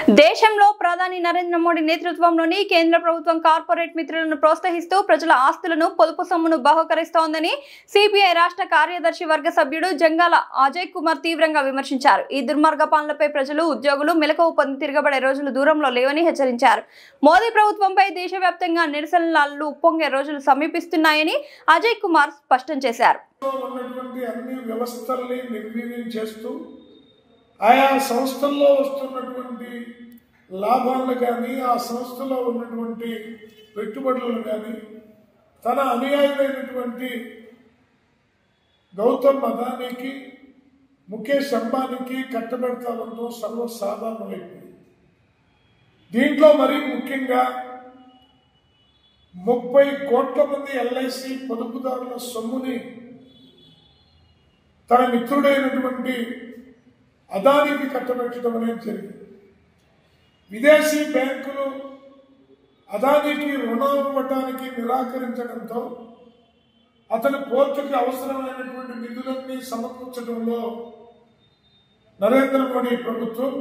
దేశంలో ప్రధాని నరేంద్ర మోడీ నేతృత్వంలోని కేంద్ర ప్రభుత్వం కార్పొరేట్ మిత్రులను ప్రోత్సహిస్తూ ప్రజల ఆస్తులను పొదుపు సొమ్మును బహుకరిస్తోందని సిపిఐ రాష్ట్ర కార్యదర్శి వర్గ సభ్యుడు జంగాల అజయ్ కుమార్ తీవ్రంగా విమర్శించారు. ఈ దుర్మార్గ పాలనపై ప్రజలు, ఉద్యోగులు మెలకువ పొంది తిరగబడే రోజులు దూరంలో లేవని హెచ్చరించారు. మోదీ ప్రభుత్వంపై దేశవ్యాప్తంగా నిరసనలు ఉప్పొంగే రోజులు సమీపిస్తున్నాయని అజయ్ కుమార్ స్పష్టం చేశారు. ఆయా సంస్థల్లో వస్తున్నటువంటి లాభాలను కానీ, ఆ సంస్థలో ఉన్నటువంటి పెట్టుబడులను కానీ తన అనుయాయులైనటువంటి గౌతమ్ అదానీకి, ముఖేష్ అంబానీకి కట్టబెడతామంటూ సర్వసాధారణమైపోయింది. దీంట్లో మరీ ముఖ్యంగా 30 కోట్ల మంది ఎల్ఐసి పొదుపుదారుల సొమ్ముని తన మిత్రుడైనటువంటి అదానికి కట్టబెట్టడం అనేది జరిగింది. విదేశీ బ్యాంకులు అదానికి రుణం ఇవ్వడానికి నిరాకరించడంతో అతని పోర్టుకి అవసరమైనటువంటి నిధులన్నీ సమకూర్చడంలో నరేంద్ర మోడీ ప్రభుత్వం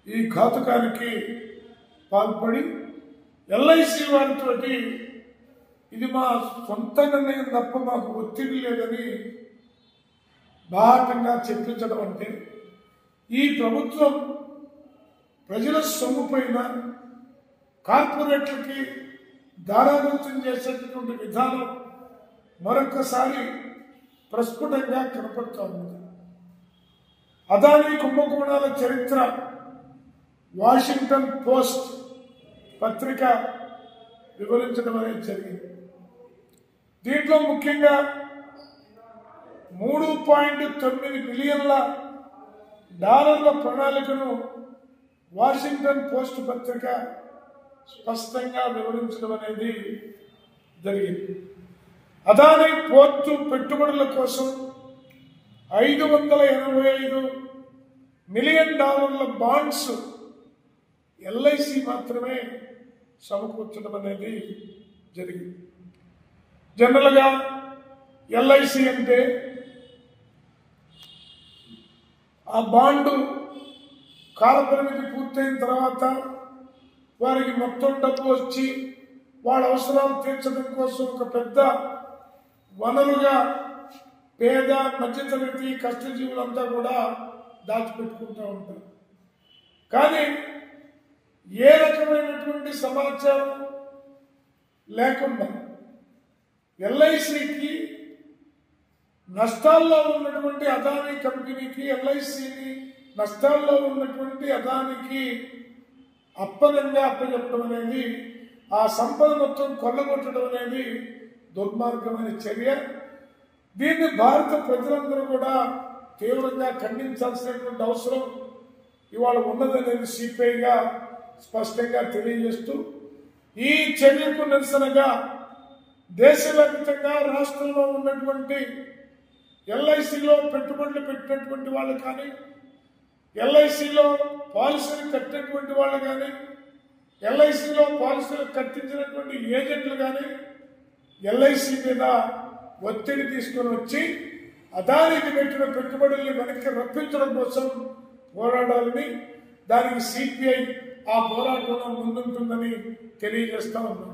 ఈ ఘాతుకానికి పాల్పడి ఎల్ఐసి వారితో ఇది మా సొంత నిర్ణయం తప్ప మాకు ఒత్తిడి లేదని బాహటంగా చెప్పించడం అంటే, ఈ ప్రభుత్వం ప్రజల సొమ్ము పైన కార్పొరేట్లకి దారాదత్తం చేసేటటువంటి విధానం మరొకసారి ప్రస్ఫుటంగా కనపడుతూ ఉంది. అదానీ కుంభకోణాల చరిత్ర వాషింగ్టన్ పోస్ట్ పత్రిక వివరించడం అనేది జరిగింది. దీంట్లో ముఖ్యంగా $3.9 బిలియన్ల ప్రణాళికను వాషింగ్టన్ పోస్ట్ పత్రిక స్పష్టంగా వివరించడం అనేది జరిగింది. అదానీ పోర్టు పెట్టుబడుల కోసం $585 మిలియన్ బాండ్స్ ఎల్ఐసి మాత్రమే సమకూర్చడం అనేది జరిగింది. జనరల్గా ఎల్ఐసి అంటే ఆ బాండు కాలపరిమితి పూర్తయిన తర్వాత వారికి మొత్తం డబ్బు వచ్చి వాళ్ళ అవసరాలు తీర్చడం కోసం ఒక పెద్ద వనరుగా పేద, మధ్యతరగతి, కష్టజీవులంతా కూడా దాచిపెట్టుకుంటూ ఉంటారు. కానీ ఏ రకమైనటువంటి సమాచారం లేకుండా ఎల్ఐసికి నష్టాల్లో ఉన్నటువంటి అదానీ కంపెనీకి, ఎల్ఐసిని నష్టాల్లో ఉన్నటువంటి అదానికి అప్పనంగా అప్పచెప్పడం అనేది, ఆ సంపద మొత్తం కొల్లగొట్టడం అనేది దుర్మార్గమైన చర్య. దీన్ని భారత ప్రజలందరూ కూడా తీవ్రంగా ఖండించాల్సినటువంటి అవసరం ఇవాళ ఉన్నదనేది సిపిఐగా స్పష్టంగా తెలియజేస్తూ, ఈ చర్యకు నిరసనగా దేశవ్యాప్తంగా రాష్ట్రంలో ఉన్నటువంటి ఎల్ఐసిలో పెట్టుబడులు పెట్టినటువంటి వాళ్ళు కానీ, ఎల్ఐసిలో పాలసీలు కట్టినటువంటి వాళ్ళు కానీ, ఎల్ఐసిలో పాలసీలు కట్టించినటువంటి ఏజెంట్లు కానీ ఎల్ఐసి మీద ఒత్తిడి తీసుకొని వచ్చి అదానికి పెట్టిన పెట్టుబడుల్ని వెనక్కి రప్పించడం కోసం పోరాడాలని, దానికి సిపిఐ ఆ పోరాటంలో ముందుంటుందని తెలియజేస్తా ఉన్నాం.